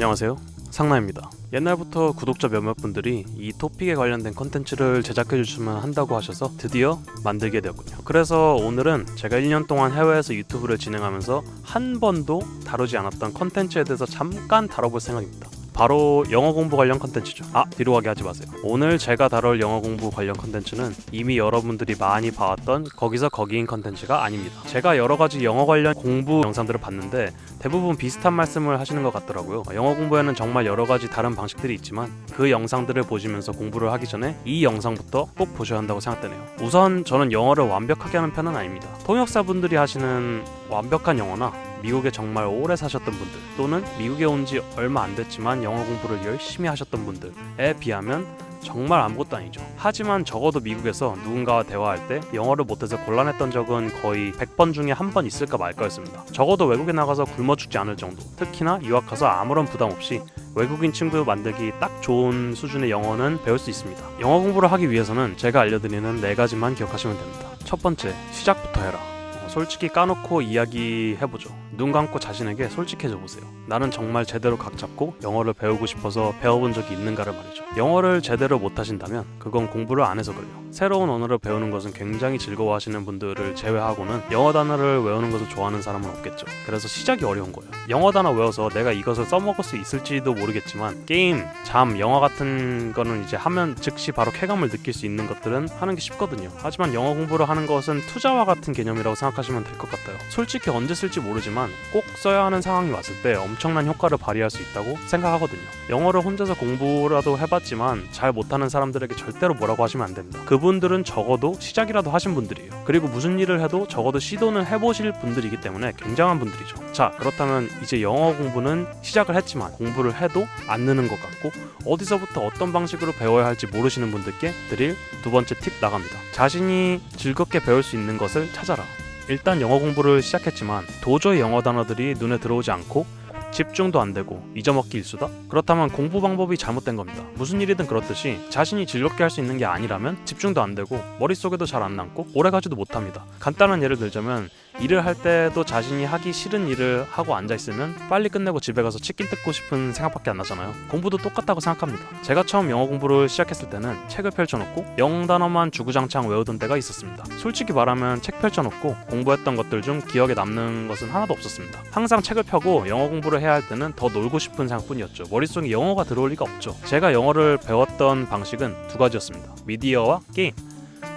안녕하세요, 상나입니다. 옛날부터 구독자 몇몇 분들이 이 토픽에 관련된 컨텐츠를 제작해주시면 한다고 하셔서 드디어 만들게 되었군요. 그래서 오늘은 제가 1년 동안 해외에서 유튜브를 진행하면서 한 번도 다루지 않았던 컨텐츠에 대해서 잠깐 다뤄볼 생각입니다. 바로 영어 공부 관련 컨텐츠죠. 뒤로 가게 하지 마세요. 오늘 제가 다룰 영어 공부 관련 컨텐츠는 이미 여러분들이 많이 봐왔던 거기서 거기인 컨텐츠가 아닙니다. 제가 여러가지 영어 관련 공부 영상들을 봤는데 대부분 비슷한 말씀을 하시는 것 같더라고요. 영어 공부에는 정말 여러가지 다른 방식들이 있지만 그 영상들을 보시면서 공부를 하기 전에 이 영상부터 꼭 보셔야 한다고 생각되네요. 우선 저는 영어를 완벽하게 하는 편은 아닙니다. 통역사분들이 하시는 완벽한 영어나 미국에 정말 오래 사셨던 분들 또는 미국에 온 지 얼마 안 됐지만 영어 공부를 열심히 하셨던 분들에 비하면 정말 아무것도 아니죠. 하지만 적어도 미국에서 누군가와 대화할 때 영어를 못해서 곤란했던 적은 거의 100번 중에 한 번 있을까 말까였습니다. 적어도 외국에 나가서 굶어 죽지 않을 정도, 특히나 유학 가서 아무런 부담 없이 외국인 친구 만들기 딱 좋은 수준의 영어는 배울 수 있습니다. 영어 공부를 하기 위해서는 제가 알려드리는 4가지만 기억하시면 됩니다. 첫 번째, 시작부터 해라. 솔직히 까놓고 이야기해보죠. 눈 감고 자신에게 솔직해져 보세요. 나는 정말 제대로 각 잡고 영어를 배우고 싶어서 배워본 적이 있는가를 말이죠. 영어를 제대로 못하신다면 그건 공부를 안 해서 그래요. 새로운 언어를 배우는 것은 굉장히 즐거워하시는 분들을 제외하고는 영어 단어를 외우는 것을 좋아하는 사람은 없겠죠. 그래서 시작이 어려운 거예요. 영어 단어 외워서 내가 이것을 써먹을 수 있을지도 모르겠지만 게임, 잠, 영화 같은 거는 이제 하면 즉시 바로 쾌감을 느낄 수 있는 것들은 하는 게 쉽거든요. 하지만 영어 공부를 하는 것은 투자와 같은 개념이라고 생각하시면 될 것 같아요. 솔직히 언제 쓸지 모르지만 꼭 써야 하는 상황이 왔을 때 엄청난 효과를 발휘할 수 있다고 생각하거든요. 영어를 혼자서 공부라도 해봤지만 잘 못하는 사람들에게 절대로 뭐라고 하시면 안 됩니다. 그분들은 적어도 시작이라도 하신 분들이에요. 그리고 무슨 일을 해도 적어도 시도는 해보실 분들이기 때문에 굉장한 분들이죠. 자, 그렇다면 이제 영어 공부는 시작을 했지만 공부를 해도 안 느는 것 같고 어디서부터 어떤 방식으로 배워야 할지 모르시는 분들께 드릴 2번째 팁 나갑니다. 자신이 즐겁게 배울 수 있는 것을 찾아라. 일단 영어 공부를 시작했지만 도저히 영어 단어들이 눈에 들어오지 않고 집중도 안 되고 잊어먹기 일수다? 그렇다면 공부 방법이 잘못된 겁니다. 무슨 일이든 그렇듯이 자신이 즐겁게 할 수 있는 게 아니라면 집중도 안 되고 머릿속에도 잘 안 남고 오래가지도 못합니다. 간단한 예를 들자면 일을 할 때도 자신이 하기 싫은 일을 하고 앉아있으면 빨리 끝내고 집에 가서 치킨 뜯고 싶은 생각밖에 안 나잖아요. 공부도 똑같다고 생각합니다. 제가 처음 영어 공부를 시작했을 때는 책을 펼쳐놓고 영어 단어만 주구장창 외우던 때가 있었습니다. 솔직히 말하면 책 펼쳐놓고 공부했던 것들 중 기억에 남는 것은 하나도 없었습니다. 항상 책을 펴고 영어 공부를 해야 할 때는 더 놀고 싶은 생각뿐이었죠. 머릿속에 영어가 들어올 리가 없죠. 제가 영어를 배웠던 방식은 2가지였습니다. 미디어와 게임.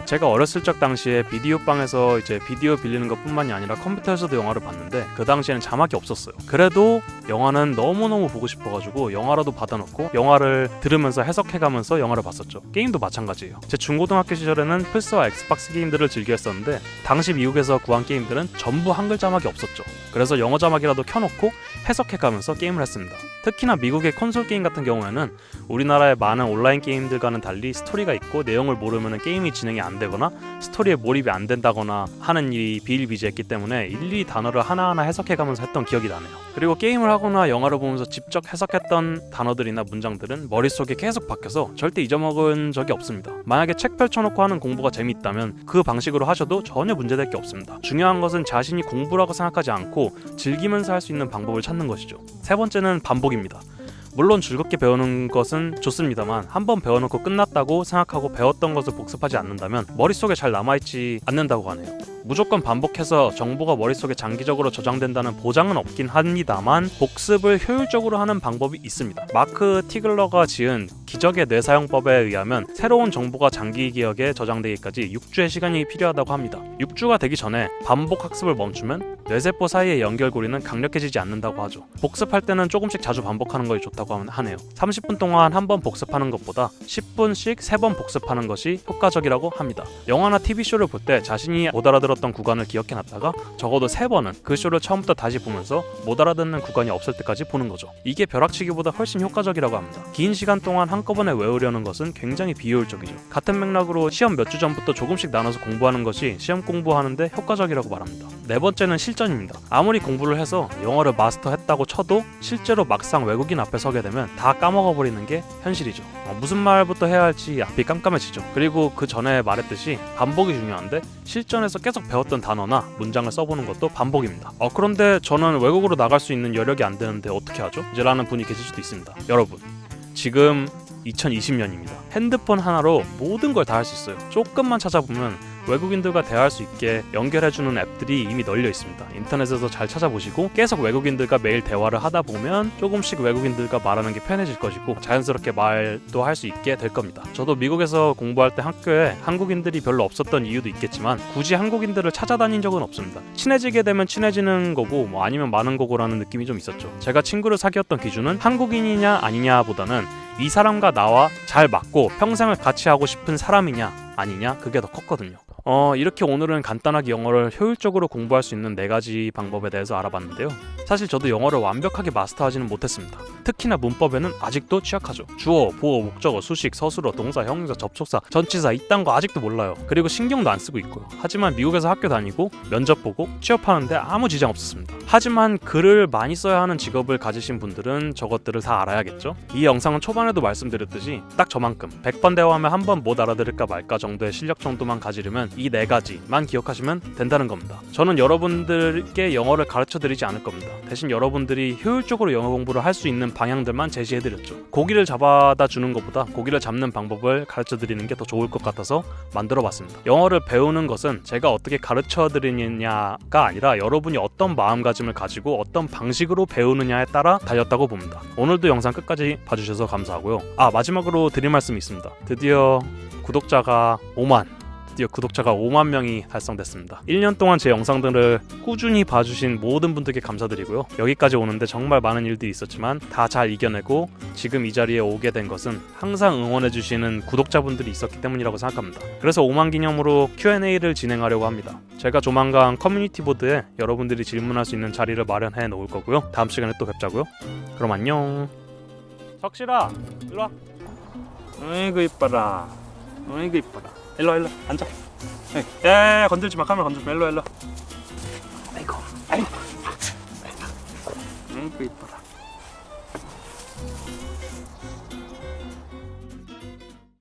제가 어렸을 적 당시에 비디오방에서 이제 비디오 빌리는 것뿐만이 아니라 컴퓨터에서도 영화를 봤는데 그 당시에는 자막이 없었어요. 그래도 영화는 너무너무 보고 싶어가지고 영화라도 받아놓고 영화를 들으면서 해석해가면서 영화를 봤었죠. 게임도 마찬가지예요. 제 중고등학교 시절에는 플스와 엑스박스 게임들을 즐겨 했었는데 당시 미국에서 구한 게임들은 전부 한글 자막이 없었죠. 그래서 영어 자막이라도 켜놓고 해석해가면서 게임을 했습니다. 특히나 미국의 콘솔 게임 같은 경우에는 우리나라의 많은 온라인 게임들과는 달리 스토리가 있고 내용을 모르면 게임이 진행이 안 되거나 스토리에 몰입이 안 된다거나 하는 일이 비일비재했기 때문에 일일이 단어를 하나하나 해석해가면서 했던 기억이 나네요. 그리고 게임을 하거나 영화를 보면서 직접 해석했던 단어들이나 문장들은 머릿속에 계속 박혀서 절대 잊어먹은 적이 없습니다. 만약에 책 펼쳐놓고 하는 공부가 재미있다면 그 방식으로 하셔도 전혀 문제될 게 없습니다. 중요한 것은 자신이 공부라고 생각하지 않고 즐기면서 할 수 있는 방법을 찾는 것이죠. 3번째는 반복입니다. 물론 즐겁게 배우는 것은 좋습니다만 한번 배워놓고 끝났다고 생각하고 배웠던 것을 복습하지 않는다면 머릿속에 잘 남아있지 않는다고 하네요. 무조건 반복해서 정보가 머릿속에 장기적으로 저장된다는 보장은 없긴 합니다만 복습을 효율적으로 하는 방법이 있습니다. 마크 티글러가 지은 기적의 뇌사용법에 의하면 새로운 정보가 장기 기억에 저장되기까지 6주의 시간이 필요하다고 합니다. 6주가 되기 전에 반복 학습을 멈추면 뇌세포 사이의 연결고리는 강력해지지 않는다고 하죠. 복습할 때는 조금씩 자주 반복하는 것이 좋다고 하네요. 30분 동안 한 번 복습하는 것보다 10분씩 3번 복습하는 것이 효과적이라고 합니다. 영화나 TV쇼를 볼 때 자신이 못 알아들었던 구간을 기억해놨다가 적어도 3번은 그 쇼를 처음부터 다시 보면서 못 알아듣는 구간이 없을 때까지 보는 거죠. 이게 벼락치기보다 훨씬 효과적이라고 합니다. 긴 시간 동안 한꺼번에 외우려는 것은 굉장히 비효율적이죠. 같은 맥락으로 시험 몇 주 전부터 조금씩 나눠서 공부하는 것이 시험 공부하는데 효과적이라고 말합니다. 네 번째는 실전입니다. 아무리 공부를 해서 영어를 마스터했다고 쳐도 실제로 막상 외국인 앞에 서게 되면 다 까먹어버리는 게 현실이죠. 무슨 말부터 해야 할지 앞이 깜깜해지죠. 그리고 그 전에 말했듯이 반복이 중요한데 실전에서 계속 배웠던 단어나 문장을 써보는 것도 반복입니다. 그런데 저는 외국으로 나갈 수 있는 여력이 안 되는데 어떻게 하죠? 이제 라는 분이 계실 수도 있습니다. 여러분, 지금 2020년입니다. 핸드폰 하나로 모든 걸 다 할 수 있어요. 조금만 찾아보면 외국인들과 대화할 수 있게 연결해주는 앱들이 이미 널려 있습니다. 인터넷에서 잘 찾아보시고 계속 외국인들과 매일 대화를 하다 보면 조금씩 외국인들과 말하는 게 편해질 것이고 자연스럽게 말도 할 수 있게 될 겁니다. 저도 미국에서 공부할 때 학교에 한국인들이 별로 없었던 이유도 있겠지만 굳이 한국인들을 찾아다닌 적은 없습니다. 친해지게 되면 친해지는 거고 아니면 많은 거고라는 느낌이 좀 있었죠. 제가 친구를 사귀었던 기준은 한국인이냐 아니냐보다는 이 사람과 나와 잘 맞고 평생을 같이 하고 싶은 사람이냐 아니냐, 그게 더 컸거든요. 이렇게 오늘은 간단하게 영어를 효율적으로 공부할 수 있는 4가지 방법에 대해서 알아봤는데요. 사실 저도 영어를 완벽하게 마스터하지는 못했습니다. 특히나 문법에는 아직도 취약하죠. 주어, 보어, 목적어, 수식, 서술어, 동사, 형용사, 접속사, 전치사 이딴 거 아직도 몰라요. 그리고 신경도 안 쓰고 있고요. 하지만 미국에서 학교 다니고 면접 보고 취업하는데 아무 지장 없었습니다. 하지만 글을 많이 써야 하는 직업을 가지신 분들은 저것들을 다 알아야겠죠. 이 영상은 초반에도 말씀드렸듯이 딱 저만큼 100번 대화하면 한 번 못 알아들을까 말까 정도의 실력 정도만 가지려면 이 4가지만 기억하시면 된다는 겁니다. 저는 여러분들께 영어를 가르쳐 드리지 않을 겁니다. 대신 여러분들이 효율적으로 영어 공부를 할 수 있는 방향들만 제시해 드렸죠. 고기를 잡아다 주는 것보다 고기를 잡는 방법을 가르쳐 드리는 게 더 좋을 것 같아서 만들어 봤습니다. 영어를 배우는 것은 제가 어떻게 가르쳐 드리느냐가 아니라 여러분이 어떤 마음가짐을 가지고 어떤 방식으로 배우느냐에 따라 달렸다고 봅니다. 오늘도 영상 끝까지 봐주셔서 감사하고요. 마지막으로 드릴 말씀이 있습니다. 드디어 구독자가 5만 명이 달성됐습니다. 1년 동안 제 영상들을 꾸준히 봐주신 모든 분들께 감사드리고요. 여기까지 오는데 정말 많은 일들이 있었지만 다 잘 이겨내고 지금 이 자리에 오게 된 것은 항상 응원해주시는 구독자분들이 있었기 때문이라고 생각합니다. 그래서 5만 기념으로 Q&A를 진행하려고 합니다. 제가 조만간 커뮤니티 보드에 여러분들이 질문할 수 있는 자리를 마련해 놓을 거고요. 다음 시간에 또 뵙자고요. 그럼 안녕. 석실아, 일로와. 어이구 이뻐라. 어이구 이뻐라. 일로 앉아. 야, 건들지 마. 카메라 건들지 마. 일로. 아이고. 아이고 이뻐라.